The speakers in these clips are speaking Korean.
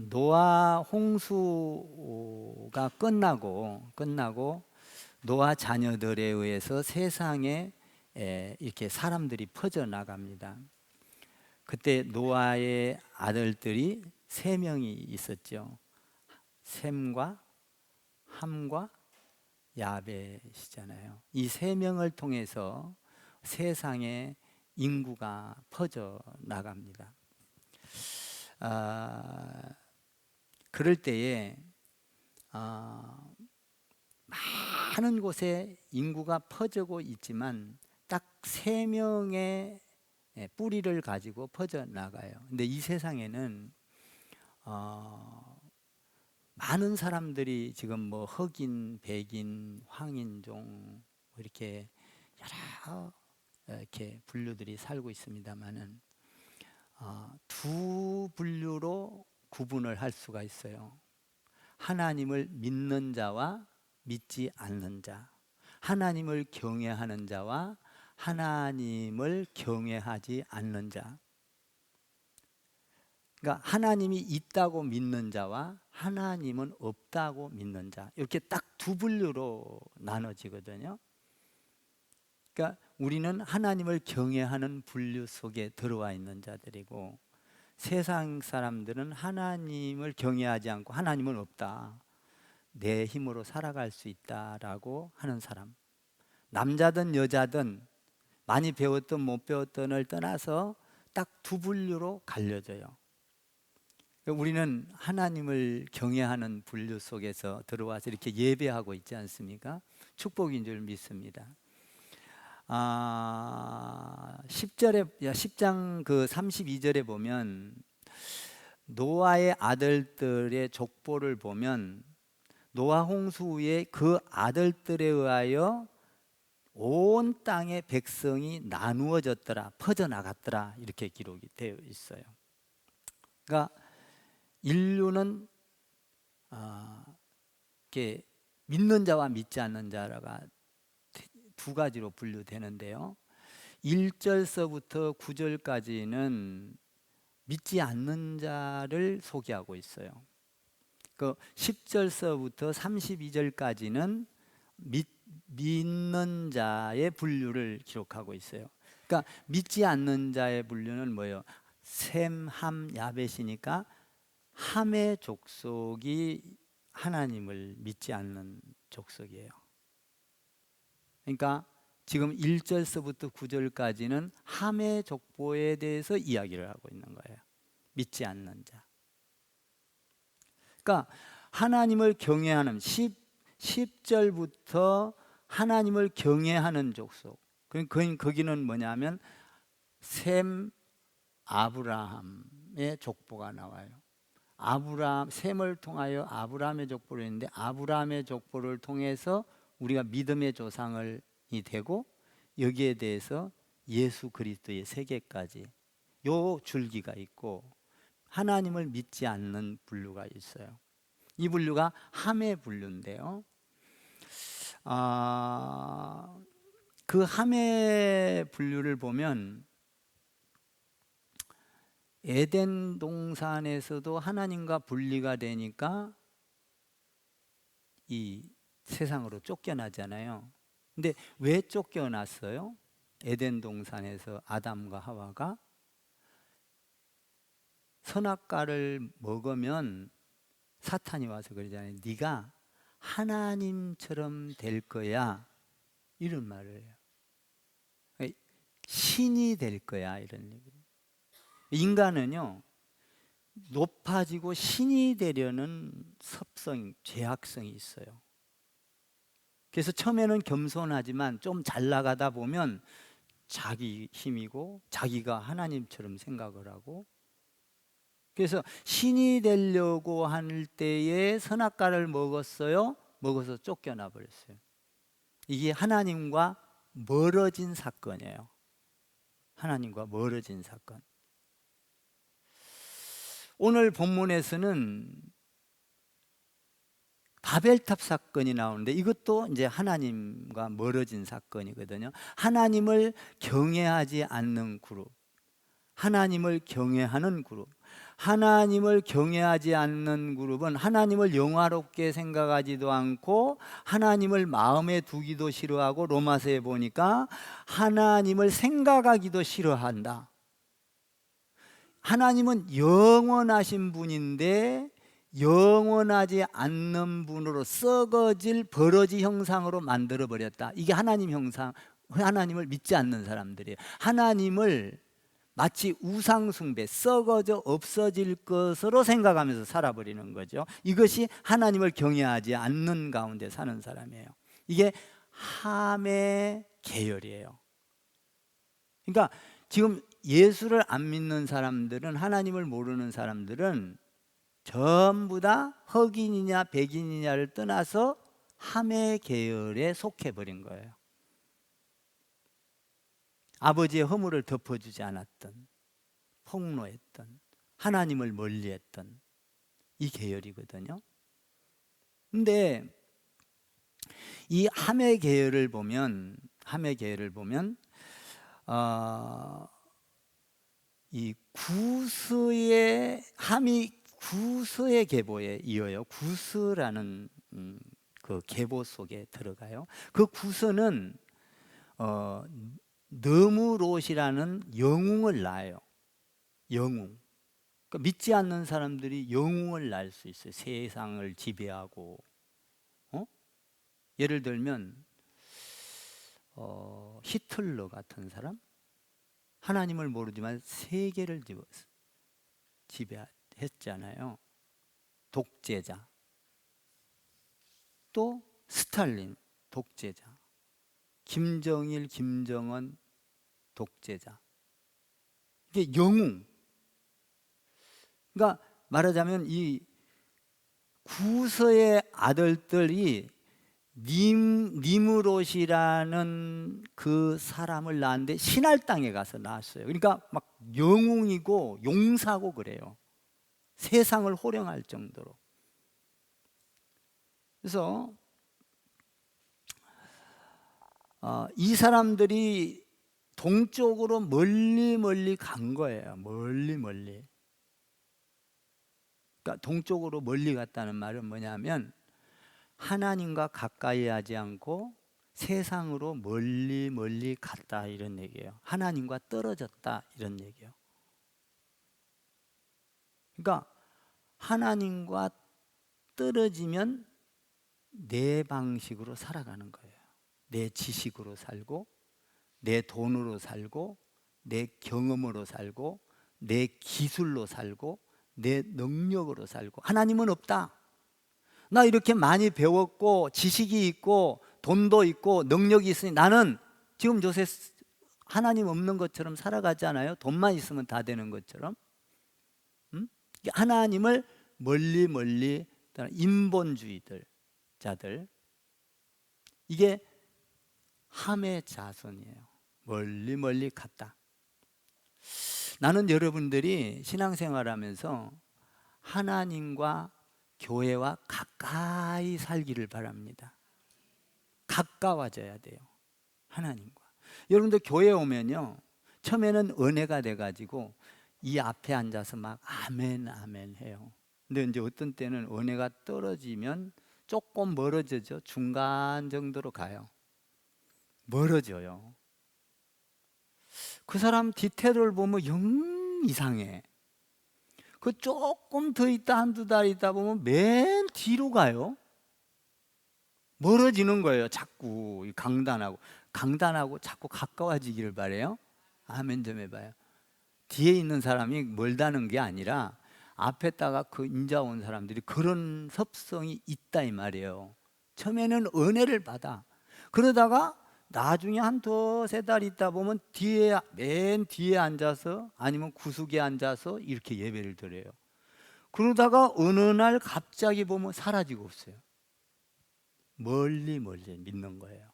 노아 홍수가 끝나고 노아 자녀들에 의해서 세상에 이렇게 사람들이 퍼져 나갑니다. 그때 노아의 아들들이 세 명이 있었죠. 셈과 함과 야벳이잖아요. 이 세 명을 통해서 세상에 인구가 퍼져 나갑니다. 그럴 때에 많은 곳에 인구가 퍼지고 있지만 딱 세 명의 뿌리를 가지고 퍼져 나가요. 근데 이 세상에는 많은 사람들이 지금 뭐 흑인, 백인, 황인종 이렇게 여러 이렇게 분류들이 살고 있습니다만은 두 분류로 구분을 할 수가 있어요. 하나님을 믿는 자와 믿지 않는 자, 하나님을 경외하는 자와 하나님을 경외하지 않는 자. 그러니까 하나님이 있다고 믿는 자와 하나님은 없다고 믿는 자, 이렇게 딱 두 분류로 나눠지거든요. 그러니까 우리는 하나님을 경외하는 분류 속에 들어와 있는 자들이고, 세상 사람들은 하나님을 경외하지 않고 하나님은 없다, 내 힘으로 살아갈 수 있다라고 하는 사람. 남자든 여자든 많이 배웠든 못 배웠든을 떠나서 딱 두 분류로 갈려져요. 우리는 하나님을 경외하는 분류 속에서 들어와서 이렇게 예배하고 있지 않습니까? 축복인 줄 믿습니다. 10장 그 32절에 보면 노아의 아들들의 족보를 보면 노아 홍수 후에 그 아들들에 의하여 온 땅의 백성이 나누어졌더라, 퍼져나갔더라, 이렇게 기록이 되어 있어요. 그러니까 인류는 이렇게 믿는 자와 믿지 않는 자가 두 가지로 분류되는데요. 1절서부터 9절까지는 믿지 않는 자를 소개하고 있어요. 그 10절서부터 32절까지는 믿는 자의 분류를 기록하고 있어요. 그러니까 믿지 않는 자의 분류는 뭐예요? 셈, 함, 야벳이니까 함의 족속이 하나님을 믿지 않는 족속이에요. 그러니까 지금 1절서부터 9절까지는 함의 족보에 대해서 이야기를 하고 있는 거예요. 믿지 않는 자. 그러니까 하나님을 경외하는 10절부터 하나님을 경외하는 족속. 거기는 뭐냐면 셈, 아브라함의 족보가 나와요. 셈을 통하여 아브라함의 족보를 했는데, 아브라함의 족보를 통해서 우리가 믿음의 조상이 되고, 여기에 대해서 예수 그리스도의 세계까지 요 줄기가 있고, 하나님을 믿지 않는 분류가 있어요. 이 분류가 함의 분류인데요. 그 함의 분류를 보면 에덴 동산에서도 하나님과 분리가 되니까 이 세상으로 쫓겨나잖아요. 근데 왜 쫓겨났어요? 에덴 동산에서 아담과 하와가 선악과를 먹으면 사탄이 와서 그러잖아요. 네가 하나님처럼 될 거야, 이런 말을 해요. 신이 될 거야, 이런 얘기예요. 인간은요, 높아지고 신이 되려는 섭성, 죄악성이 있어요. 그래서 처음에는 겸손하지만 좀 잘 나가다 보면 자기 힘이고 자기가 하나님처럼 생각을 하고, 그래서 신이 되려고 할 때에 선악과를 먹었어요. 먹어서 쫓겨나 버렸어요. 이게 하나님과 멀어진 사건이에요. 하나님과 멀어진 사건. 오늘 본문에서는 바벨탑 사건이 나오는데, 이것도 이제 하나님과 멀어진 사건이거든요. 하나님을 경외하지 않는 그룹, 하나님을 경외하는 그룹, 하나님을 경외하지 않는 그룹은 하나님을 영화롭게 생각하지도 않고 하나님을 마음에 두기도 싫어하고, 로마서에 보니까 하나님을 생각하기도 싫어한다. 하나님은 영원하신 분인데 영원하지 않는 분으로 썩어질 버러지 형상으로 만들어 버렸다. 이게 하나님 형상, 하나님을 믿지 않는 사람들이에요. 하나님을 마치 우상숭배, 썩어져 없어질 것으로 생각하면서 살아버리는 거죠. 이것이 하나님을 경외하지 않는 가운데 사는 사람이에요. 이게 함의 계열이에요. 그러니까 지금 예수를 안 믿는 사람들은, 하나님을 모르는 사람들은 전부 다 흑인이냐 백인이냐를 떠나서 함의 계열에 속해버린 거예요. 아버지의 허물을 덮어주지 않았던, 폭로했던, 하나님을 멀리했던 이 계열이거든요. 근데 이 함의 계열을 보면, 이 구스의 함이 구스의 계보에 이어요. 구스라는 그 계보 속에 들어가요. 그 구스는 느무롯이라는 영웅을 낳아요. 영웅. 그러니까 믿지 않는 사람들이 영웅을 낳을 수 있어요. 세상을 지배하고. 예를 들면 히틀러 같은 사람, 하나님을 모르지만 세계를 지배했잖아요. 독재자. 또 스탈린, 독재자. 김정일, 김정은, 독재자. 이게 영웅. 그러니까 말하자면 이 구서의 아들들이 니무롯이라는 그 사람을 낳았는데 신할 땅에 가서 낳았어요. 그러니까 막 영웅이고 용사고 그래요. 세상을 호령할 정도로. 그래서 이 사람들이 동쪽으로 멀리 간 거예요. 멀리. 그러니까 동쪽으로 멀리 갔다는 말은 뭐냐면 하나님과 가까이 하지 않고 세상으로 멀리 갔다, 이런 얘기예요. 하나님과 떨어졌다, 이런 얘기예요. 그러니까 하나님과 떨어지면 내 방식으로 살아가는 거예요. 내 지식으로 살고, 내 돈으로 살고, 내 경험으로 살고, 내 기술로 살고, 내 능력으로 살고. 하나님은 없다. 나 이렇게 많이 배웠고 지식이 있고 돈도 있고 능력이 있으니 나는 지금 요새 하나님 없는 것처럼 살아가지 않아요? 돈만 있으면 다 되는 것처럼. 하나님을 멀리 인본주의들 자들, 이게 함의 자손이에요. 멀리 갔다. 나는 여러분들이 신앙생활하면서 하나님과 교회와 가까이 살기를 바랍니다. 가까워져야 돼요. 하나님과. 여러분들 교회 오면요, 처음에는 은혜가 돼가지고 이 앞에 앉아서 막 아멘 해요. 근데 이제 어떤 때는 은혜가 떨어지면 조금 멀어지죠. 중간 정도로 가요. 멀어져요. 그 사람 뒤태를 보면 영 이상해. 그 조금 더 있다, 한두 달 있다 보면 맨 뒤로 가요. 멀어지는 거예요. 자꾸 강단하고 자꾸 가까워지기를 바래요. 아멘 좀 해봐요. 뒤에 있는 사람이 멀다는 게 아니라 앞에다가 그 인자 온 사람들이 그런 섭성이 있다, 이 말이에요. 처음에는 은혜를 받아. 그러다가 나중에 한 두세 달 있다 보면 맨 뒤에 앉아서, 아니면 구석에 앉아서 이렇게 예배를 드려요. 그러다가 어느 날 갑자기 보면 사라지고 없어요. 멀리 믿는 거예요.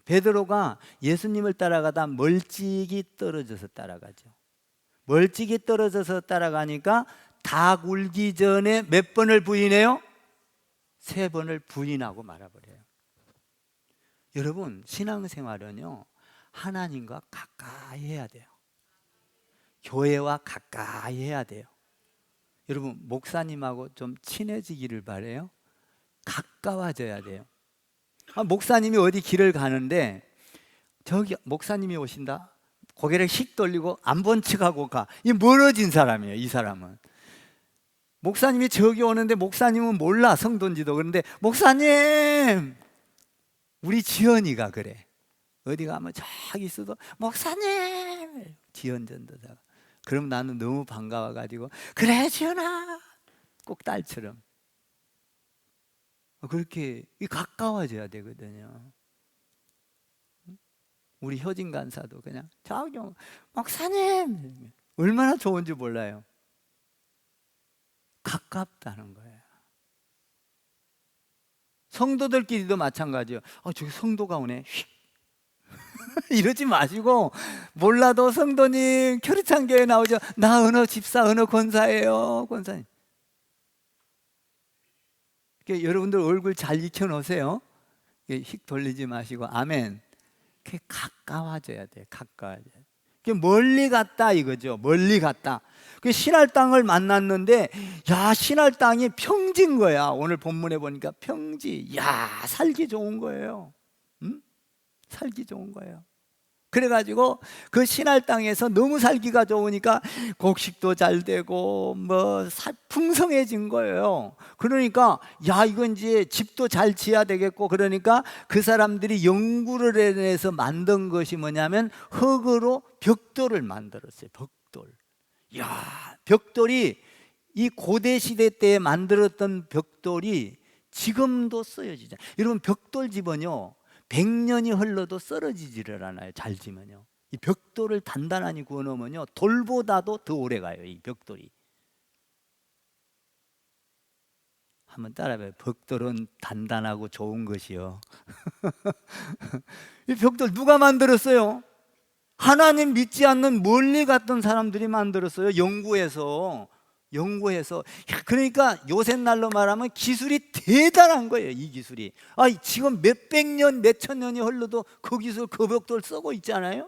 베드로가 예수님을 따라가다 멀찍이 떨어져서 따라가죠. 멀찍이 떨어져서 따라가니까 닭 울기 전에 몇 번을 부인해요? 3번을 부인하고 말아버려요. 여러분, 신앙생활은요, 하나님과 가까이 해야 돼요. 교회와 가까이 해야 돼요. 여러분, 목사님하고 좀 친해지기를 바래요. 가까워져야 돼요. 목사님이 어디 길을 가는데 저기 목사님이 오신다, 고개를 휙 돌리고 안 본 척하고 가. 이 멀어진 사람이에요. 이 사람은 목사님이 저기 오는데 목사님은 몰라, 성도인지도. 그런데 목사님, 우리 지연이가 그래. 어디 가면 저기 있어도 목사님 지연전도사가. 그럼 나는 너무 반가워가지고 그래 지연아, 꼭 딸처럼 그렇게 가까워져야 되거든요. 우리 효진 간사도 그냥 저기 목사님, 얼마나 좋은지 몰라요. 가깝다는 거예요. 성도들끼리도 마찬가지예요. 저기 성도가 오네, 이러지 마시고, 몰라도 성도님 교리창 교회 나오죠. 나 어느 집사 어느 권사예요, 권사님. 여러분들 얼굴 잘 익혀놓으세요. 휙 돌리지 마시고. 아멘. 그게 가까워져야 돼요. 가까워져야 돼요. 멀리 갔다 이거죠. 멀리 갔다. 신할 땅을 만났는데, 야, 신할 땅이 평지인 거야. 오늘 본문에 보니까 평지. 야, 살기 좋은 거예요. 응? 살기 좋은 거예요. 그래가지고 그 신할 땅에서 너무 살기가 좋으니까 곡식도 잘 되고 풍성해진 거예요. 그러니까 야, 이건 이제 집도 잘 지어야 되겠고, 그러니까 그 사람들이 연구를 해내서 만든 것이 뭐냐면 흙으로 벽돌을 만들었어요. 벽돌. 야, 벽돌이 이 고대 시대 때 만들었던 벽돌이 지금도 쓰여지죠. 여러분, 벽돌 집은요 100년이 흘러도 썰어지지를 않아요. 잘 지면요. 이 벽돌을 단단하게 구워 놓으면요 돌보다도 더 오래 가요. 이 벽돌이. 한번 따라해봐요. 벽돌은 단단하고 좋은 것이요. 이 벽돌 누가 만들었어요? 하나님 믿지 않는 멀리 갔던 사람들이 만들었어요. 연구해서. 그러니까 요새 날로 말하면 기술이 대단한 거예요. 이 기술이. 지금 몇백 년, 몇천 년이 흘러도 그 기술, 그 벽돌 쓰고 있잖아요.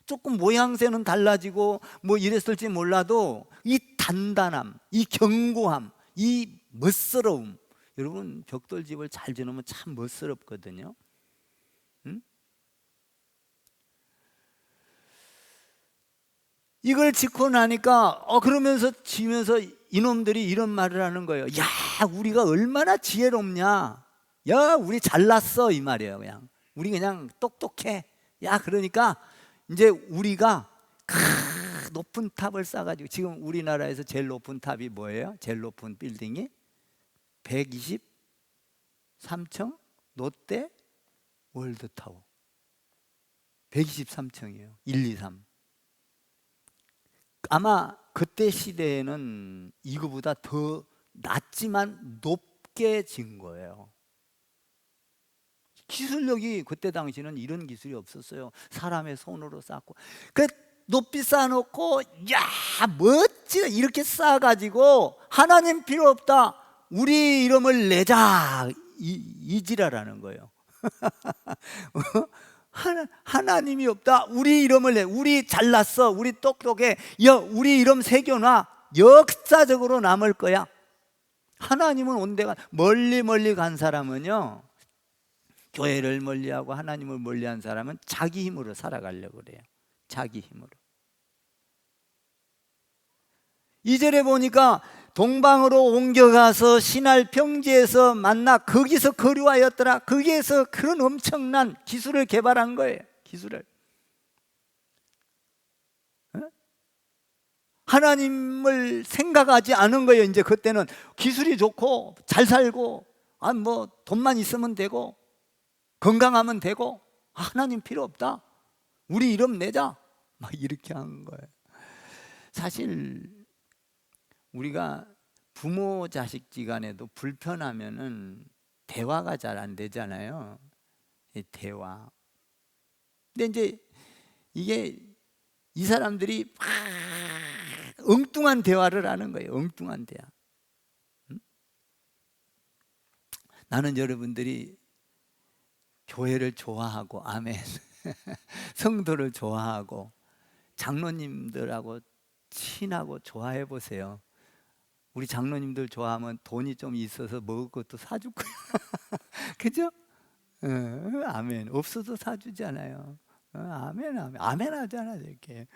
조금 모양새는 달라지고 이랬을지 몰라도 이 단단함, 이 견고함, 이 멋스러움. 여러분, 벽돌집을 잘 지으면 참 멋스럽거든요. 응? 이걸 짓고 나니까 그러면서 지면서 이놈들이 이런 말을 하는 거예요. 야, 우리가 얼마나 지혜롭냐. 야, 우리 잘났어, 이 말이에요. 그냥 우리 그냥 똑똑해. 야, 그러니까 이제 우리가 높은 탑을 쌓아가지고, 지금 우리나라에서 제일 높은 탑이 뭐예요? 제일 높은 빌딩이 123층 롯데 월드타워 123층이에요. 1, 2, 3. 아마 그때 시대에는 이거보다 더 낮지만 높게 진 거예요. 기술력이 그때 당시는 이런 기술이 없었어요. 사람의 손으로 쌓고 높이 쌓아놓고, 야, 멋지다 이렇게 쌓아가지고 하나님 필요 없다, 우리 이름을 내자, 이 지랄하는 거예요. 하나님이 없다, 우리 이름을 내, 우리 잘났어, 우리 똑똑해, 우리 이름 새겨놔, 역사적으로 남을 거야. 하나님은 온데가 멀리 간 사람은요, 교회를 멀리하고 하나님을 멀리한 사람은 자기 힘으로 살아가려고 그래요. 자기 힘으로. 2절에 보니까 동방으로 옮겨가서 신할 평지에서 만나 거기서 거류하였더라. 거기에서 그런 엄청난 기술을 개발한 거예요. 기술을. 하나님을 생각하지 않은 거예요. 이제 그때는 기술이 좋고 잘 살고 돈만 있으면 되고 건강하면 되고 하나님 필요 없다, 우리 이름 내자, 이렇게 한 거예요. 사실 우리가 부모 자식 지간에도 불편하면은 대화가 잘 안 되잖아요. 대화. 근데 이제 이게 이 사람들이 막 엉뚱한 대화를 하는 거예요. 엉뚱한 대화. 나는 여러분들이 교회를 좋아하고, 아멘, 성도를 좋아하고 장로님들하고 친하고 좋아해 보세요. 우리 장로님들 좋아하면 돈이 좀 있어서 먹을 것도 사줄 거야. 그죠? 아멘. 없어도 사주잖아요. 아멘, 아멘. 아멘 하잖아, 이렇게.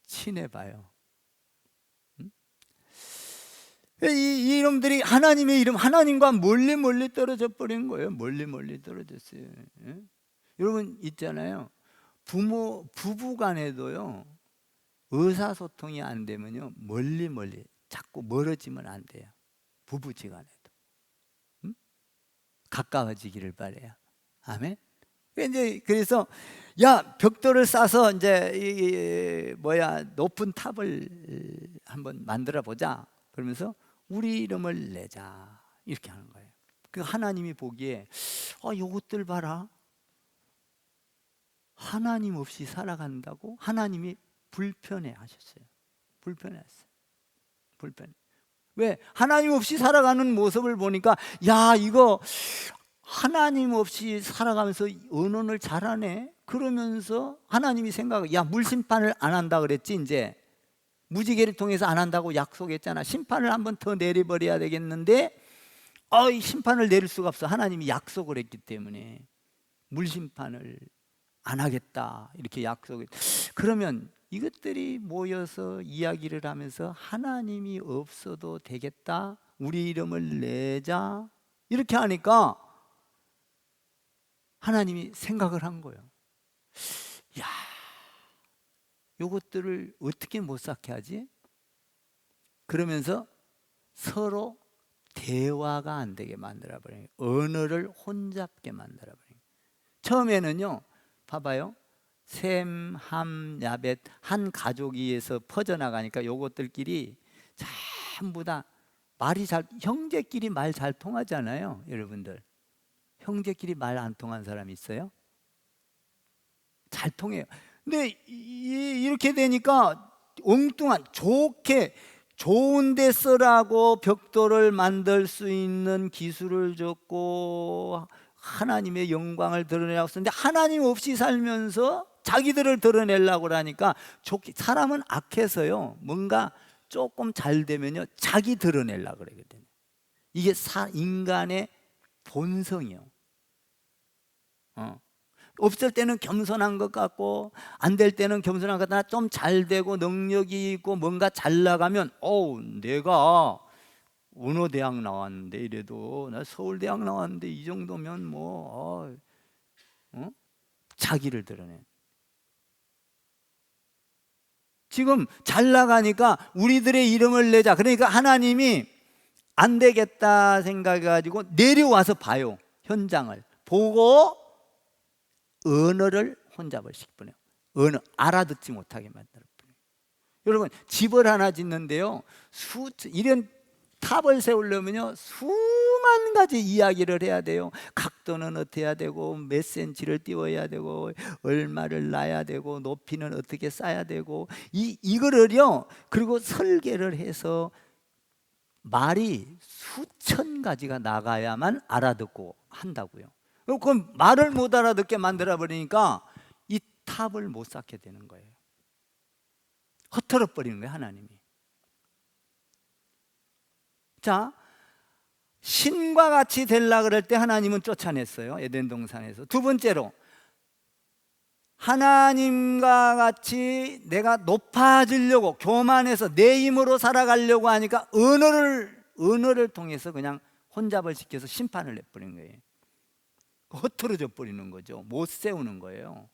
친해봐요. 이놈들이 하나님의 이름, 하나님과 멀리 멀리 떨어져 버린 거예요. 멀리 멀리 떨어졌어요. 여러분 있잖아요. 부부 간에도요, 의사소통이 안 되면요, 멀리 멀리 자꾸 멀어지면 안 돼요. 부부지간에도. 가까워지기를 바래요. 아멘. 그래서 야, 벽돌을 싸서 이제 높은 탑을 한번 만들어 보자. 그러면서 우리 이름을 내자, 이렇게 하는 거예요. 그 하나님이 보기에 요것들 봐라, 하나님 없이 살아간다고 하나님이 불편해 하셨어요. 불편했어요. 불편해. 왜? 하나님 없이 살아가는 모습을 보니까, 야, 이거 하나님 없이 살아가면서 언어를 잘하네. 그러면서 하나님이 야, 물심판을 안 한다 그랬지. 이제 무지개를 통해서 안 한다고 약속했잖아. 심판을 한번 더 내려버려야 되겠는데 이 심판을 내릴 수가 없어. 하나님이 약속을 했기 때문에 물심판을 안 하겠다, 이렇게 약속을. 그러면 이것들이 모여서 이야기를 하면서 하나님이 없어도 되겠다, 우리 이름을 내자, 이렇게 하니까 하나님이 생각을 한 거예요. 야, 요것들을 어떻게 못 쌓게 하지? 그러면서 서로 대화가 안 되게 만들어버려요. 언어를 혼잡게 만들어버려요. 처음에는요, 봐봐요. 셈, 함, 야벳, 한 가족이에서 퍼져나가니까 요것들끼리 전부 다 형제끼리 말 잘 통하잖아요. 여러분들, 형제끼리 말 안 통한 사람 있어요? 잘 통해요. 근데 이렇게 되니까 엉뚱한, 좋은 데 쓰라고 벽돌을 만들 수 있는 기술을 줬고 하나님의 영광을 드러내라고 썼는데, 하나님 없이 살면서 자기들을 드러내려고 하니까, 사람은 악해서요, 뭔가 조금 잘 되면요, 자기 드러내려고 그러거든요. 이게 인간의 본성이요. 없을 때는 겸손한 것 같고, 안 될 때는 겸손한 것 같으나 좀 잘 되고 능력이 있고 뭔가 잘 나가면 내가 은호대학 나왔는데, 이래도 나 서울대학 나왔는데 이 정도면 자기를 드러내. 지금 잘 나가니까 우리들의 이름을 내자. 그러니까 하나님이 안 되겠다 생각해가지고 내려와서 봐요. 현장을 보고 언어를 혼잡을 시켜버려요. 알아듣지 못하게 만들어버려요. 여러분, 집을 하나 짓는데요, 이런 탑을 세우려면요, 수만 가지 이야기를 해야 돼요. 각도는 어떻게 해야 되고, 몇 센치를 띄워야 되고, 얼마를 놔야 되고, 높이는 어떻게 쌓아야 되고, 이거를요, 그리고 설계를 해서 말이 수천 가지가 나가야만 알아듣고 한다고요. 그럼 말을 못 알아듣게 만들어 버리니까 이 탑을 못 쌓게 되는 거예요. 허털어 버리는 거예요, 하나님이. 자, 신과 같이 되려고 그럴 때 하나님은 쫓아냈어요, 에덴 동산에서. 두 번째로, 하나님과 같이 내가 높아지려고, 교만해서 내 힘으로 살아가려고 하니까 언어를 통해서 그냥 혼잡을 시켜서 심판을 내버린 거예요. 허투루져 버리는 거죠. 못 세우는 거예요.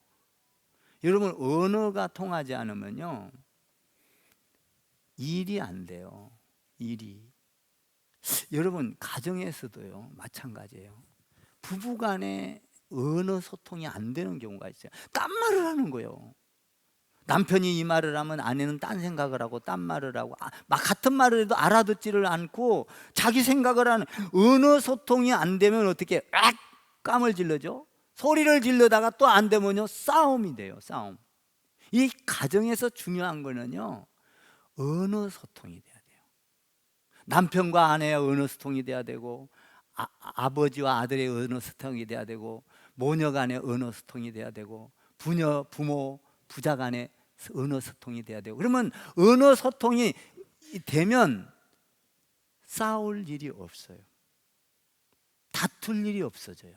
여러분, 언어가 통하지 않으면요, 일이 안 돼요. 일이. 여러분, 가정에서도요, 마찬가지예요. 부부간에 언어 소통이 안 되는 경우가 있어요. 딴 말을 하는 거예요. 남편이 이 말을 하면 아내는 딴 생각을 하고 딴 말을 하고, 같은 말을 해도 알아듣지를 않고 자기 생각을 하는. 언어 소통이 안 되면 어떻게 깜을 질러죠? 소리를 질러다가 또 안 되면요, 싸움이 돼요. 싸움. 이 가정에서 중요한 거는요, 언어 소통이 돼야 돼요. 남편과 아내의 언어 소통이 돼야 되고, 아버지와 아들의 언어 소통이 돼야 되고, 모녀 간의 언어 소통이 돼야 되고, 부모 부자 간에 언어 소통이 돼야 돼요. 그러면 언어 소통이 되면 싸울 일이 없어요. 다툴 일이 없어져요.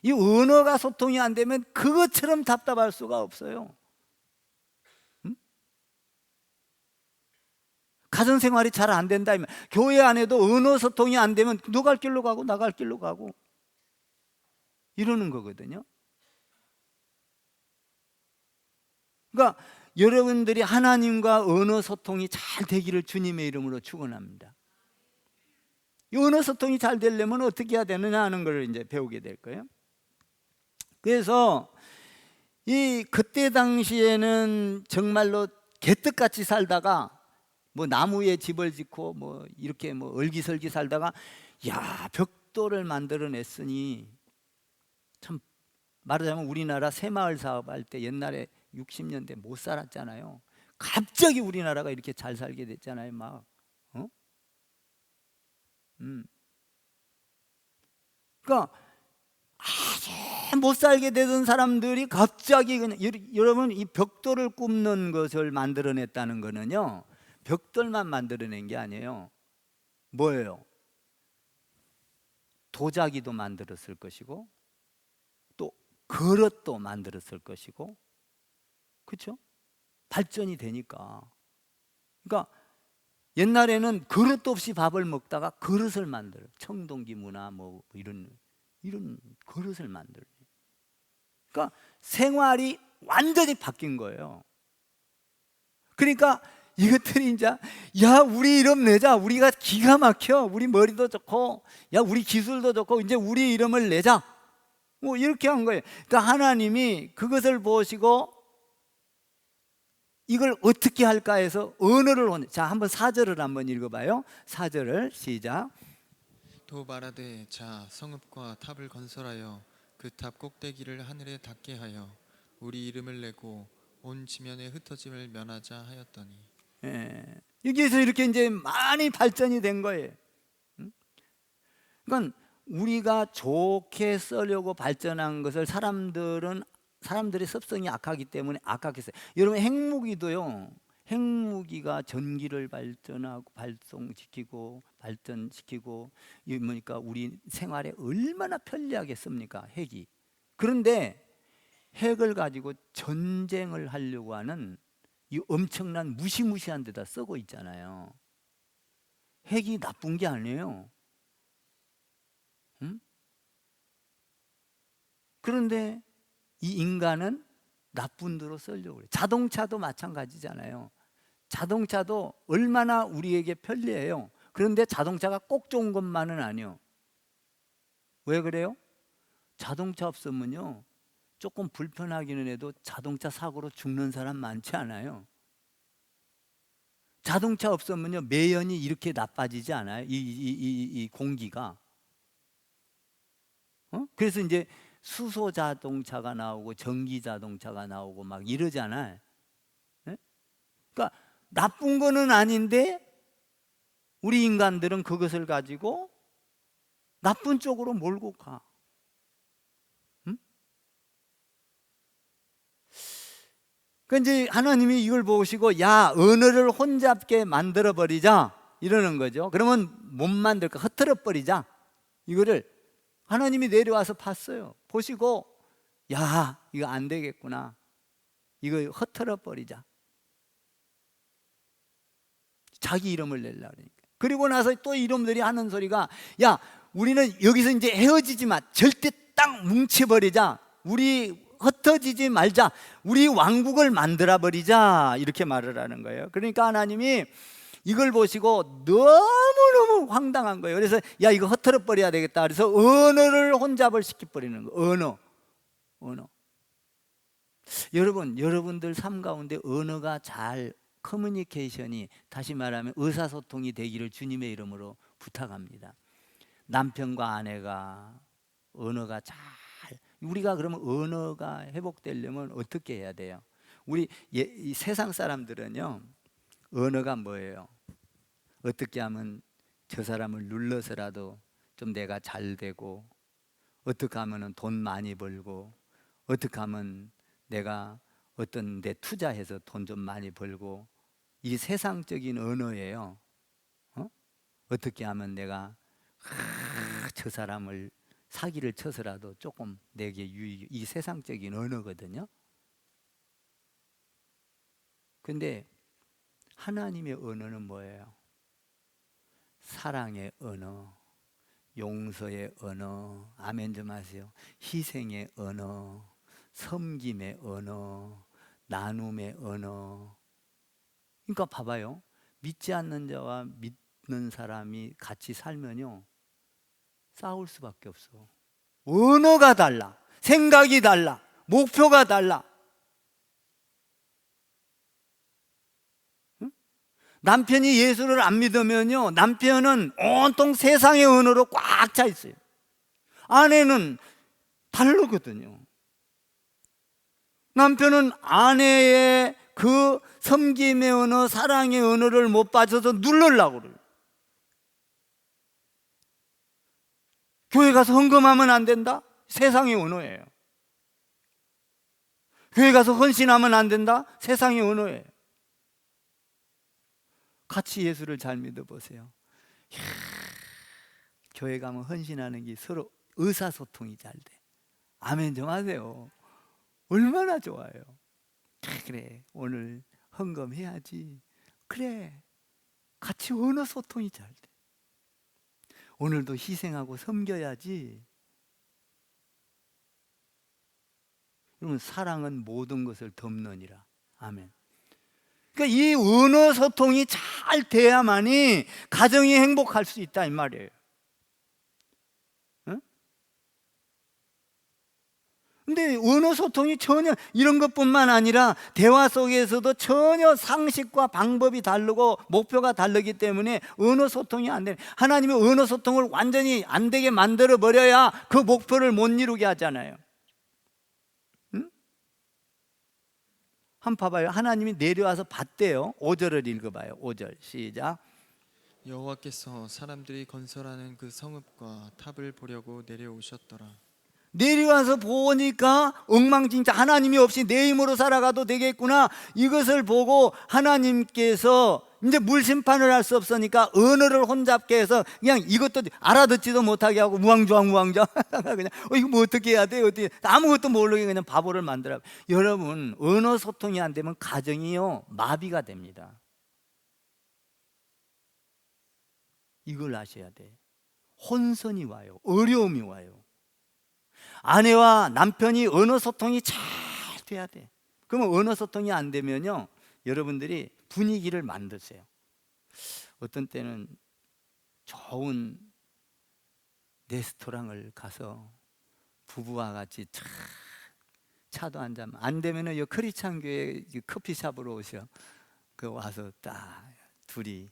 이 언어가 소통이 안 되면 그것처럼 답답할 수가 없어요. 응? 가정생활이 잘 안 된다, 교회 안에도 언어 소통이 안 되면 너 갈 길로 가고 나 갈 길로 가고 이러는 거거든요. 그러니까 여러분들이 하나님과 언어 소통이 잘 되기를 주님의 이름으로 축원합니다. 이 언어 소통이 잘 되려면 어떻게 해야 되느냐 하는 걸 이제 배우게 될 거예요. 그래서 그때 당시에는 정말로 개떡같이 살다가 뭐 나무에 집을 짓고 뭐 이렇게 뭐 얼기설기 살다가 야, 벽돌을 만들어냈으니 참 말하자면 우리나라 새마을 사업할 때 옛날에 60년대 못 살았잖아요. 갑자기 우리나라가 이렇게 잘 살게 됐잖아요. 막 그러니까 아주 못 살게 되던 사람들이 갑자기 그냥 여러분 이 벽돌을 굽는 것을 만들어냈다는 거는요, 벽돌만 만들어낸 게 아니에요. 뭐예요? 도자기도 만들었을 것이고 또 그릇도 만들었을 것이고, 그렇죠? 발전이 되니까. 그러니까 옛날에는 그릇도 없이 밥을 먹다가 그릇을 만들어요. 청동기 문화 뭐 이런 그릇을 만들어요. 그러니까 생활이 완전히 바뀐 거예요. 그러니까 이것들이 이제 야, 우리 이름 내자. 우리가 기가 막혀. 우리 머리도 좋고 야, 우리 기술도 좋고 이제 우리 이름을 내자. 뭐 이렇게 한 거예요. 그러니까 하나님이 그것을 보시고 이걸 어떻게 할까 해서 언어를 자, 한번 4절을 한번 읽어봐요. 4절을 시작. 또 말하되 자 성읍과 탑을 건설하여 그 탑 꼭대기를 하늘에 닿게 하여 우리 이름을 내고 온 지면의 흩어짐을 면하자 하였더니. 예. 여기에서 이렇게 이제 많이 발전이 된 거예요. 그러니까 우리가 좋게 쓰려고 발전한 것을 사람들의 습성이 악하기 때문에 악하게 써요. 여러분 핵무기도요, 핵무기가 전기를 발전시키고 이 뭐니까 우리 생활에 얼마나 편리하게 씁니까, 핵이. 그런데 핵을 가지고 전쟁을 하려고 하는 이 엄청난 무시무시한 데다 쓰고 있잖아요. 핵이 나쁜 게 아니에요. 응? 그런데 이 인간은 나쁜 대로 쓰려고 그래요. 자동차도 마찬가지잖아요. 자동차도 얼마나 우리에게 편리해요. 그런데 자동차가 꼭 좋은 것만은 아니에요. 왜 그래요? 자동차 없으면요, 조금 불편하기는 해도 자동차 사고로 죽는 사람 많지 않아요. 자동차 없으면요, 매연이 이렇게 나빠지지 않아요. 이 공기가. 그래서 이제 수소 자동차가 나오고 전기 자동차가 나오고 막 이러잖아요. 네? 그러니까 나쁜 거는 아닌데 우리 인간들은 그것을 가지고 나쁜 쪽으로 몰고 가. 그러니까 이제 하나님이 이걸 보시고 야, 언어를 혼잡게 만들어 버리자 이러는 거죠. 그러면 못 만들까, 흐트러 버리자. 이거를 하나님이 내려와서 봤어요. 보시고 야, 이거 안 되겠구나. 이거 흐트러 버리자. 자기 이름을 내려고 그러니까. 그리고 나서 또 이놈들이 하는 소리가 야, 우리는 여기서 이제 헤어지지 마. 절대 딱 뭉쳐버리자. 우리 흩어지지 말자. 우리 왕국을 만들어 버리자. 이렇게 말을 하는 거예요. 그러니까 하나님이 이걸 보시고 너무너무 황당한 거예요. 그래서 야, 이거 흩어져 버려야 되겠다. 그래서 언어를 혼잡을 시켜버리는 거예요. 언어. 여러분들 삶 가운데 언어가 잘 커뮤니케이션이, 다시 말하면 의사소통이 되기를 주님의 이름으로 부탁합니다. 남편과 아내가 언어가 잘, 우리가 그러면 언어가 회복되려면 어떻게 해야 돼요? 우리 이 세상 사람들은요, 언어가 뭐예요? 어떻게 하면 저 사람을 눌러서라도 좀 내가 잘 되고, 어떻게 하면 돈 많이 벌고, 어떻게 하면 내가 어떤 데 투자해서 돈 좀 많이 벌고, 이 세상적인 언어예요. 어떻게 하면 내가 저 사람을 사기를 쳐서라도 조금 내게 유익, 이 세상적인 언어거든요. 근데 하나님의 언어는 뭐예요? 사랑의 언어, 용서의 언어, 아멘 좀 하세요. 희생의 언어, 섬김의 언어, 나눔의 언어. 그러니까 봐봐요. 믿지 않는 자와 믿는 사람이 같이 살면요, 싸울 수밖에 없어. 언어가 달라, 생각이 달라, 목표가 달라. 응? 남편이 예수를 안 믿으면요, 남편은 온통 세상의 언어로 꽉 차 있어요. 아내는 다르거든요. 남편은 아내의 그 섬김의 언어, 사랑의 언어를 못 받쳐서 누르려고 그래요. 교회 가서 헌금하면 안 된다? 세상의 언어예요. 교회 가서 헌신하면 안 된다? 세상의 언어예요. 같이 예수를 잘 믿어보세요. 이야, 교회 가면 헌신하는 게 서로 의사소통이 잘 돼. 아멘 좀 하세요. 얼마나 좋아요. 그래, 오늘 헌금해야지. 그래, 같이 언어 소통이 잘 돼. 오늘도 희생하고 섬겨야지. 그러면 사랑은 모든 것을 덮느니라. 아멘. 그러니까 이 언어 소통이 잘 돼야만이 가정이 행복할 수 있다 이 말이에요. 응? 근데 언어 소통이 전혀 이런 것뿐만 아니라 대화 속에서도 전혀 상식과 방법이 다르고 목표가 다르기 때문에 언어 소통이 안 돼. 하나님이 언어 소통을 완전히 안 되게 만들어 버려야 그 목표를 못 이루게 하잖아요. 응? 한번 봐봐요. 하나님이 내려와서 봤대요. 5절을 읽어봐요. 5절 시작. 여호와께서 사람들이 건설하는 그 성읍과 탑을 보려고 내려오셨더라. 내려와서 보니까 엉망진창, 하나님이 없이 내 힘으로 살아가도 되겠구나. 이것을 보고 하나님께서 이제 물심판을 할 수 없으니까 언어를 혼잡게 해서 그냥 이것도 알아듣지도 못하게 하고 우왕좌왕 그냥 이거 뭐 어떻게 해야 돼? 어떻게 아무것도 모르게 그냥 바보를 만들어. 여러분, 언어 소통이 안 되면 가정이요 마비가 됩니다. 이걸 아셔야 돼. 혼선이 와요. 어려움이 와요. 아내와 남편이 언어 소통이 잘 돼야 돼. 그러면 언어 소통이 안 되면요, 여러분들이 분위기를 만드세요. 어떤 때는 좋은 레스토랑을 가서 부부와 같이 차도 한 잔, 안 되면은 요 크리스찬 교회 커피숍으로 오셔. 그 와서 딱 둘이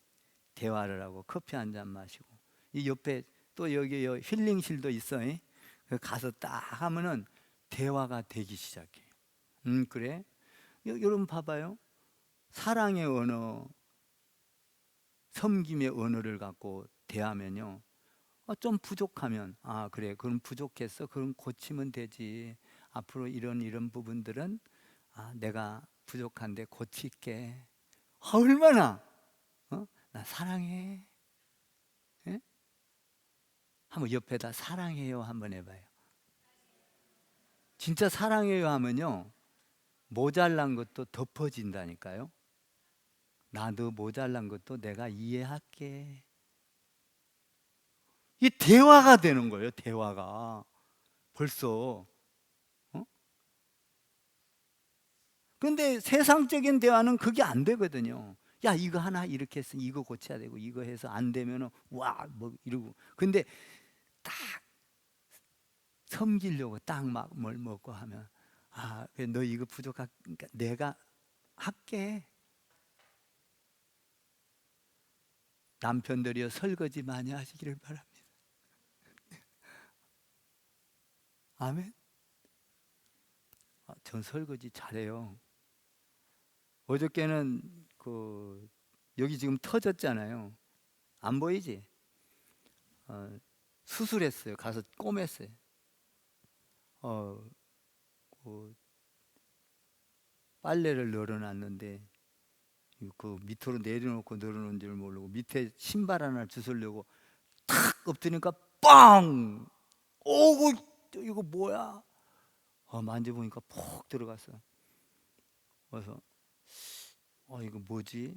대화를 하고 커피 한 잔 마시고, 이 옆에 또 여기 힐링실도 있어. 가서 딱 하면은 대화가 되기 시작해요. 그래? 여러분 봐봐요. 사랑의 언어, 섬김의 언어를 갖고 대하면요, 좀 부족하면 그래, 그럼 부족했어, 그럼 고치면 되지. 앞으로 이런 부분들은 내가 부족한데 고칠게. 얼마나 나 사랑해. 예? 한번 옆에다 사랑해요 한번 해봐요. 진짜 사랑해요 하면요, 모자란 것도 덮어진다니까요. 나도 모자란 것도 내가 이해할게. 이 대화가 되는 거예요. 대화가 벌써. 그런데 세상적인 대화는 그게 안 되거든요. 야, 이거 하나 이렇게 해서 이거 고쳐야 되고, 이거 해서 안 되면은 와 뭐 이러고. 근데 딱 섬기려고 딱 막 뭘 먹고 하면 그래, 너 이거 부족하니까 내가 할게. 남편들이여 설거지 많이 하시기를 바랍니다. 아멘. 전 설거지 잘해요. 어저께는 여기 지금 터졌잖아요. 안 보이지? 수술했어요. 가서 꼬맸어요. 빨래를 널어놨는데 그 밑으로 내려놓고 널어놓은 줄 모르고 밑에 신발 하나 주우려고 탁 엎드니까 빵! 오고 이거 뭐야? 만져보니까 푹 들어갔어. 그래서 이거 뭐지?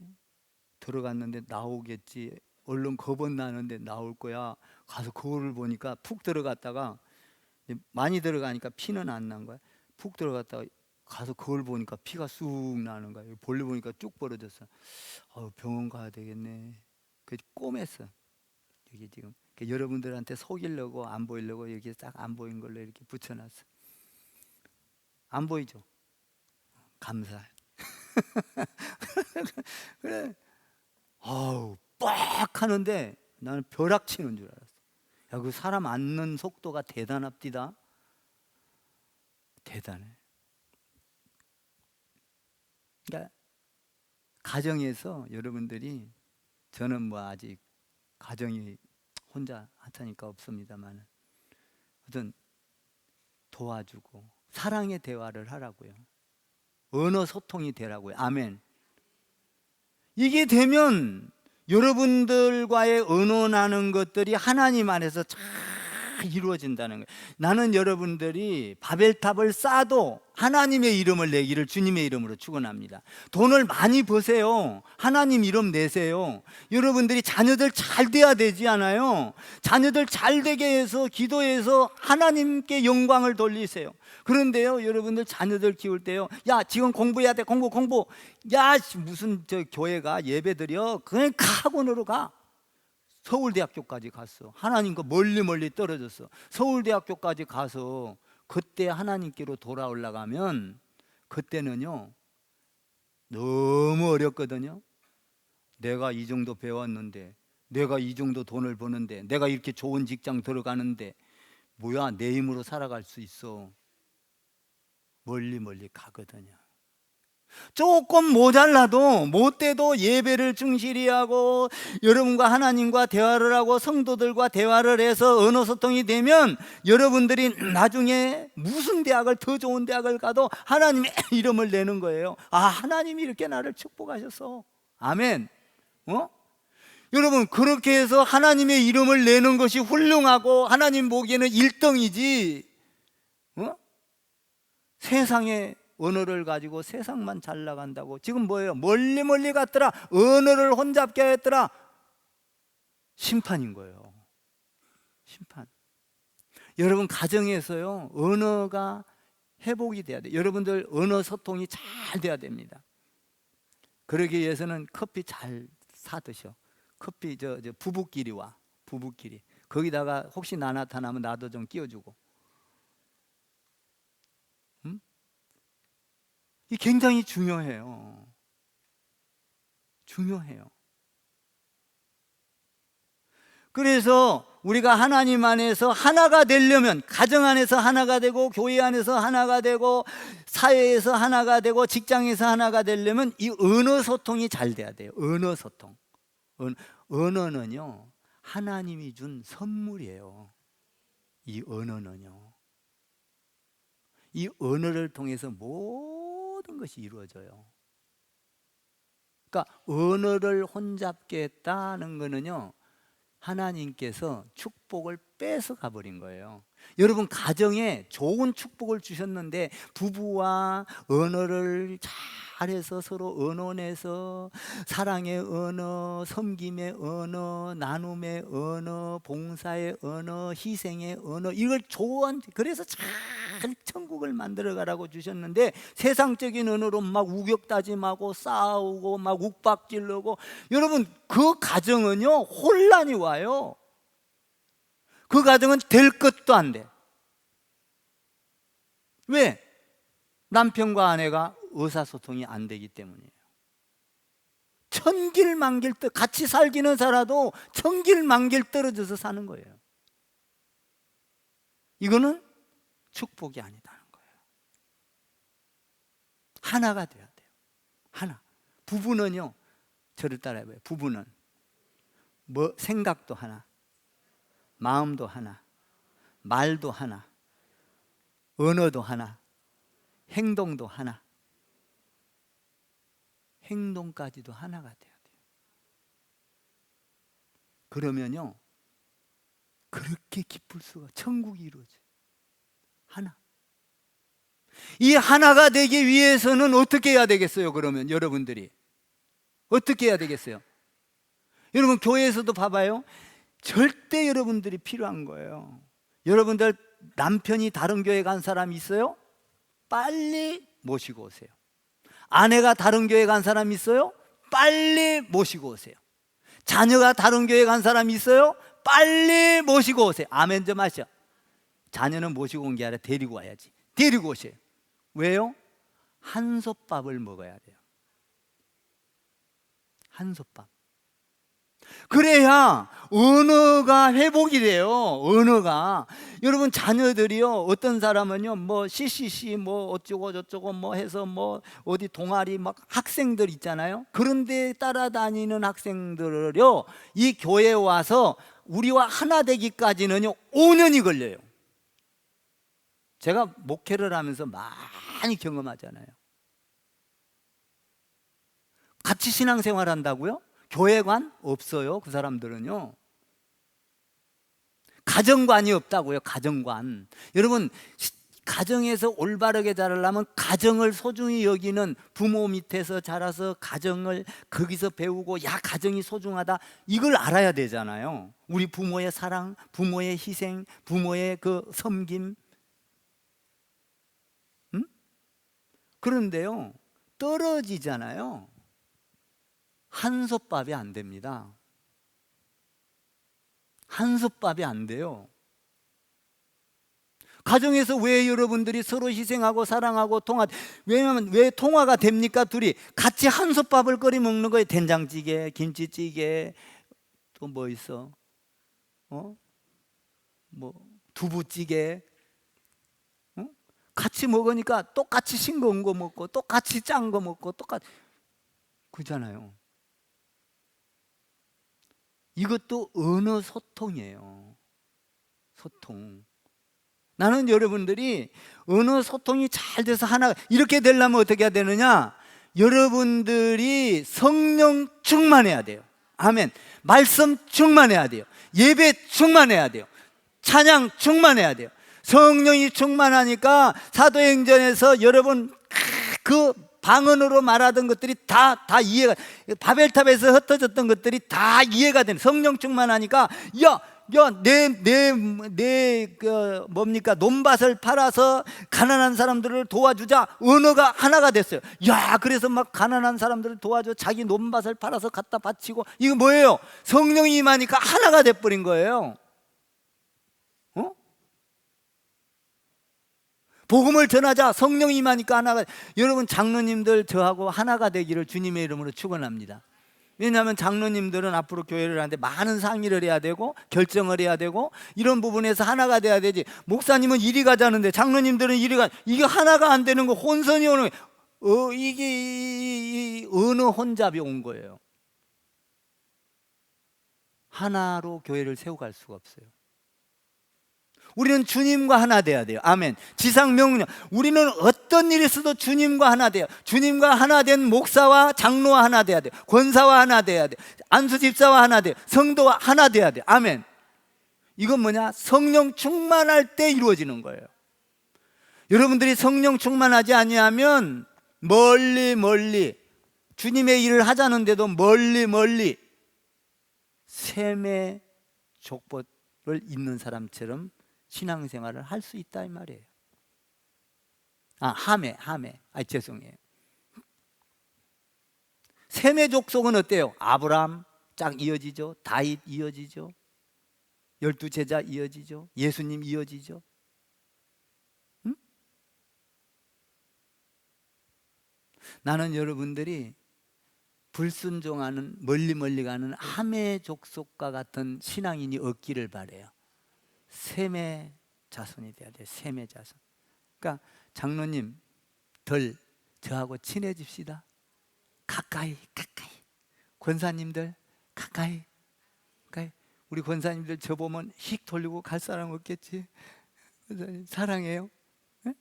들어갔는데 나오겠지. 얼른 겁은 나는데 나올 거야. 가서 거울을 보니까 푹 들어갔다가 많이 들어가니까 피는 안 난 거야. 푹 들어갔다가 가서 거울 보니까 피가 쑥 나는 거야. 볼일 보니까 쭉 벌어졌어. 병원 가야 되겠네. 그 꼬맸어. 여기 지금 여러분들한테 속이려고 안 보이려고 여기 딱 안 보인 걸로 이렇게 붙여놨어. 안 보이죠? 감사해. 그래. 빡 하는데 나는 벼락 치는 줄 알았어. 야, 그 사람 앉는 속도가 대단합디다. 대단해. 그러니까 가정에서 여러분들이, 저는 뭐 아직 가정이 혼자 하자니까 없습니다만, 어떤 도와주고 사랑의 대화를 하라고요. 언어 소통이 되라고요. 아멘. 이게 되면 여러분들과의 언어나는 것들이 하나님 안에서 잘 이루어진다는 거예요. 나는 여러분들이 바벨탑을 쌓아도 하나님의 이름을 내기를 주님의 이름으로 축원합니다. 돈을 많이 버세요. 하나님 이름 내세요. 여러분들이 자녀들 잘 돼야 되지 않아요? 자녀들 잘 되게 해서 기도해서 하나님께 영광을 돌리세요. 그런데요, 여러분들 자녀들 키울 때요, 야 지금 공부해야 돼. 공부. 야 무슨 저 교회가 예배드려? 그냥 학원으로 가. 서울대학교까지 갔어. 하나님과 멀리 떨어졌어. 서울대학교까지 가서 그때 하나님께로 돌아오려고 하면 그때는요 너무 어렵거든요. 내가 이 정도 배웠는데, 내가 이 정도 돈을 버는데, 내가 이렇게 좋은 직장 들어가는데 뭐야 내 힘으로 살아갈 수 있어. 멀리 가거든요. 조금 모자라도 못돼도 예배를 충실히 하고 여러분과 하나님과 대화를 하고 성도들과 대화를 해서 언어 소통이 되면 여러분들이 나중에 무슨 대학을, 더 좋은 대학을 가도 하나님의 이름을 내는 거예요. 하나님이 이렇게 나를 축복하셨어. 아멘. 여러분, 그렇게 해서 하나님의 이름을 내는 것이 훌륭하고 하나님 보기에는 1등이지 세상에 언어를 가지고 세상만 잘 나간다고. 지금 뭐예요? 멀리 갔더라. 언어를 혼잡게 했더라. 심판인 거예요. 심판. 여러분 가정에서요 언어가 회복이 돼야 돼요. 여러분들 언어 소통이 잘 돼야 됩니다. 그러기 위해서는 커피 잘 사 드셔. 커피 저 부부끼리 와. 부부끼리. 거기다가 혹시 나 나타나면 나도 좀 끼워주고. 이 굉장히 중요해요. 그래서 우리가 하나님 안에서 하나가 되려면, 가정 안에서 하나가 되고 교회 안에서 하나가 되고 사회에서 하나가 되고 직장에서 하나가 되려면 이 언어 소통이 잘 돼야 돼요. 언어 소통. 언어는요 하나님이 준 선물이에요. 이 언어는요, 이 언어를 통해서 모든 것이 이루어져요. 그러니까 언어를 혼잡게 했다는 거는요 하나님께서 축복을 뺏어가 버린 거예요. 여러분 가정에 좋은 축복을 주셨는데 부부와 언어를 잘해서 서로 언어내서 사랑의 언어, 섬김의 언어, 나눔의 언어, 봉사의 언어, 희생의 언어, 이걸 좋은, 그래서 잘 천국을 만들어 가라고 주셨는데 세상적인 언어로 막 우격다짐하고 싸우고 막 욱박질르고, 여러분 그 가정은요 혼란이 와요. 그 가정은 될 것도 안 돼. 왜? 남편과 아내가 의사소통이 안 되기 때문이에요. 천길만길 같이 살기는 살아도 천길만길 떨어져서 사는 거예요. 이거는 축복이 아니다는 거예요. 하나가 돼야 돼요. 하나. 부부는요, 저를 따라해봐요. 부부는 뭐 생각도 하나, 마음도 하나, 말도 하나, 언어도 하나, 행동도 하나. 행동까지도 하나가 돼야 돼요. 그러면요, 그렇게 기쁠 수가, 천국이 이루어져요. 하나. 이 하나가 되기 위해서는 어떻게 해야 되겠어요? 그러면 여러분들이 어떻게 해야 되겠어요? 여러분 교회에서도 봐봐요. 절대 여러분들이 필요한 거예요. 여러분들 남편이 다른 교회 간 사람 있어요? 빨리 모시고 오세요. 아내가 다른 교회 간 사람 있어요? 빨리 모시고 오세요. 자녀가 다른 교회 간 사람 있어요? 빨리 모시고 오세요. 아멘 좀 하셔. 자녀는 모시고 온 게 아니라 데리고 와야지. 데리고 오세요. 왜요? 한솥밥을 먹어야 돼요. 한솥밥. 그래야 언어가 회복이 돼요. 언어가. 여러분 자녀들이요, 어떤 사람은요 뭐 CCC 뭐 어쩌고 저쩌고 뭐 해서 뭐 어디 동아리 막 학생들 있잖아요. 그런데 따라다니는 학생들을요, 이 교회에 와서 우리와 하나 되기까지는요 5년이 걸려요. 제가 목회를 하면서 많이 경험하잖아요. 같이 신앙생활 한다고요? 교회관 없어요. 그 사람들은요. 가정관이 없다고요. 가정관. 여러분 가정에서 올바르게 자라려면 가정을 소중히 여기는 부모 밑에서 자라서 가정을 거기서 배우고, 야 가정이 소중하다, 이걸 알아야 되잖아요. 우리 부모의 사랑, 부모의 희생, 부모의 그 섬김. 응? 그런데요 떨어지잖아요. 한솥밥이 안 됩니다. 한솥밥이 안 돼요. 가정에서 왜 여러분들이 서로 희생하고 사랑하고 왜냐하면 왜 통화가 됩니까? 둘이 같이 한솥밥을 끓여 먹는 거예요. 된장찌개, 김치찌개, 또 뭐 있어? 뭐 두부찌개. 같이 먹으니까 똑같이 싱거운 거 먹고 똑같이 짠 거 먹고 똑같이 그잖아요. 이것도 언어 소통이에요. 소통. 나는 여러분들이 언어 소통이 잘 돼서 하나 이렇게 되려면 어떻게 해야 되느냐? 여러분들이 성령 충만해야 돼요. 아멘. 말씀 충만해야 돼요. 예배 충만해야 돼요. 찬양 충만해야 돼요. 성령이 충만하니까 사도행전에서 여러분 그 방언으로 말하던 것들이 다 이해가, 바벨탑에서 흩어졌던 것들이 다 이해가 되는, 성령 충만하니까 뭡니까 논밭을 팔아서 가난한 사람들을 도와주자, 언어가 하나가 됐어요. 그래서 막 가난한 사람들을 도와줘 자기 논밭을 팔아서 갖다 바치고, 이거 뭐예요? 성령이 임하니까 하나가 돼버린 거예요. 복음을 전하자, 성령이 임하니까 하나가. 여러분 장로님들 저하고 하나가 되기를 주님의 이름으로 축원합니다. 왜냐하면 장로님들은 앞으로 교회를 하는데 많은 상의를 해야 되고 결정을 해야 되고 이런 부분에서 하나가 돼야 되지. 목사님은 이리 가자는데 장로님들은 이리 가, 이게 하나가 안 되는 거, 혼선이 오는 거. 이게 어느 혼잡이 온 거예요. 하나로 교회를 세워갈 수가 없어요. 우리는 주님과 하나 돼야 돼요. 아멘. 지상 명령. 우리는 어떤 일이 있어도 주님과 하나 돼요. 주님과 하나 된 목사와 장로와 하나 돼야 돼요. 권사와 하나 돼야 돼요. 안수 집사와 하나 돼요. 성도와 하나 돼야 돼요. 아멘. 이건 뭐냐? 성령 충만할 때 이루어지는 거예요. 여러분들이 성령 충만하지 아니하면 멀리 주님의 일을 하자는데도 멀리 셈의 족보를 잇는 사람처럼 신앙생활을 할 수 있다 이 말이에요. 하메. 죄송해요. 셈의 족속은 어때요? 아브라함 쫙 이어지죠. 다윗 이어지죠. 12제자 이어지죠. 예수님 이어지죠. 응? 나는 여러분들이 불순종하는 멀리 가는 하메 족속과 같은 신앙인이 없기를 바래요. 셈의 자손이 돼야 돼요. 셈의 자손. 그러니까 장로님 저하고 친해집시다. 가까이. 권사님들 가까이. 우리 권사님들 저 보면 휙 돌리고 갈 사람 없겠지. 권사님 사랑해요. 네?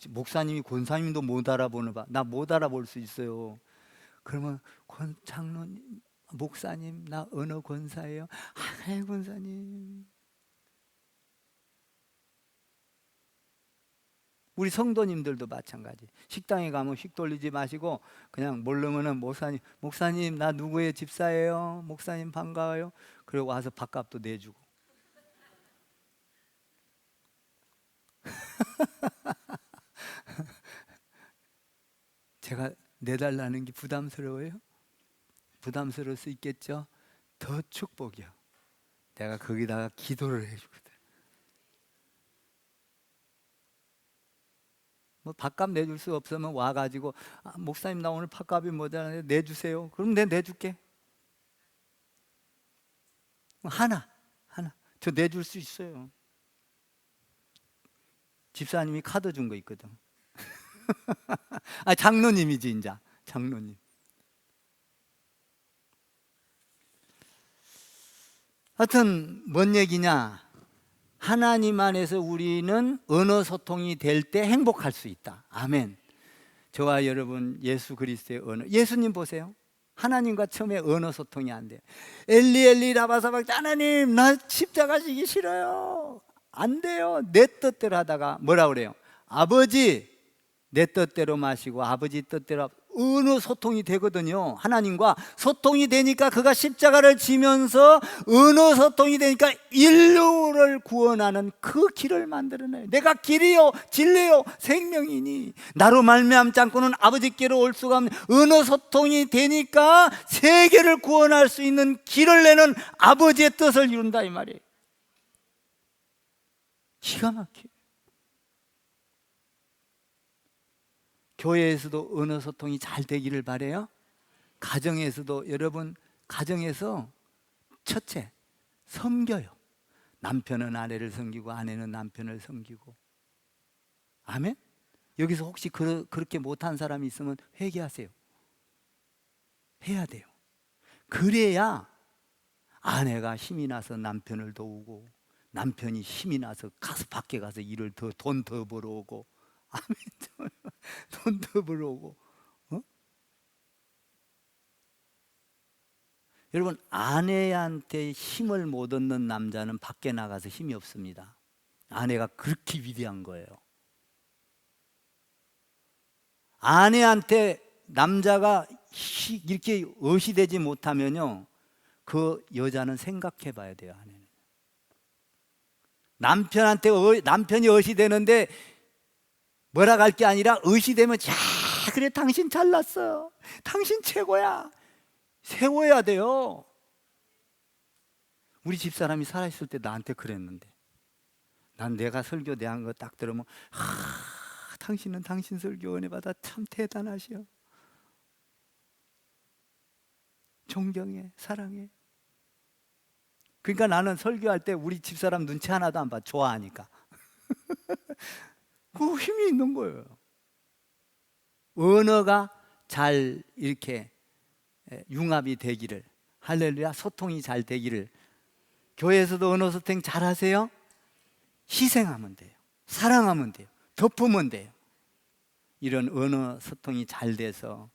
목사님이 권사님도 못 알아보는 봐. 나 못 알아볼 수 있어요. 그러면 장로님, 목사님, 나 어느 권사예요? 네, 권사님. 우리 성도님들도 마찬가지. 식당에 가면 휙 돌리지 마시고 그냥 모르면은 목사님 나 누구의 집사예요? 목사님 반가워요. 그리고 와서 밥값도 내주고. 제가 내달라는 게 부담스러워요? 부담스러울 수 있겠죠? 더 축복이요. 내가 거기다가 기도를 해주거든. 뭐 밥값 내줄 수 없으면 와가지고 목사님 나 오늘 밥값이 모자라는데 내주세요. 그럼 내가 내줄게. 하나 저 내줄 수 있어요. 집사님이 카드 준 거 있거든. 장로님이지 인자. 장로님. 하여튼 뭔 얘기냐? 하나님 안에서 우리는 언어 소통이 될 때 행복할 수 있다. 아멘. 저와 여러분 예수 그리스도의 언어. 예수님 보세요. 하나님과 처음에 언어 소통이 안 돼요. 엘리 엘리 라바사박, 하나님 나 십자가 지기 싫어요. 안 돼요. 내 뜻대로 하다가 뭐라 그래요? 아버지 내 뜻대로 마시고 아버지 뜻대로. 언어 소통이 되거든요. 하나님과 소통이 되니까 그가 십자가를 지면서 언어 소통이 되니까 인류를 구원하는 그 길을 만들어내요. 내가 길이요 진리요 생명이니 나로 말미암지 않고는 아버지께로 올 수가 없는. 언어 소통이 되니까 세계를 구원할 수 있는 길을 내는 아버지의 뜻을 이룬다 이 말이에요. 기가 막혀요. 교회에서도 언어 소통이 잘 되기를 바라요. 가정에서도 여러분 가정에서 첫째 섬겨요. 남편은 아내를 섬기고 아내는 남편을 섬기고. 아멘. 여기서 혹시 그렇게 못한 사람이 있으면 회개하세요. 해야 돼요. 그래야 아내가 힘이 나서 남편을 도우고 남편이 힘이 나서 밖에 가서 일을 돈 더 벌어오고. 아멘. 돈 더 벌어오고. 여러분 아내한테 힘을 못 얻는 남자는 밖에 나가서 힘이 없습니다. 아내가 그렇게 위대한 거예요. 아내한테 남자가 이렇게 의시되지 못하면요 그 여자는 생각해 봐야 돼요. 아내는 남편이 의시되는데 뭐라 갈 게 아니라 의시되면 자 그래 당신 잘났어, 당신 최고야, 세워야 돼요. 우리 집사람이 살아있을 때 나한테 그랬는데 난 내가 설교 대한 거 딱 들으면 당신은 당신 설교 은혜 받아 참 대단하시오, 존경해, 사랑해. 그러니까 나는 설교할 때 우리 집사람 눈치 하나도 안 봐. 좋아하니까. 그 힘이 있는 거예요. 언어가 잘 이렇게 융합이 되기를, 할렐루야, 소통이 잘 되기를. 교회에서도 언어 소통 잘 하세요? 희생하면 돼요. 사랑하면 돼요. 덮으면 돼요. 이런 언어 소통이 잘 돼서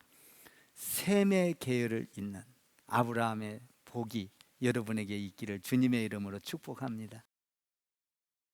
셈의 계열을 잇는 아브라함의 복이 여러분에게 있기를 주님의 이름으로 축복합니다.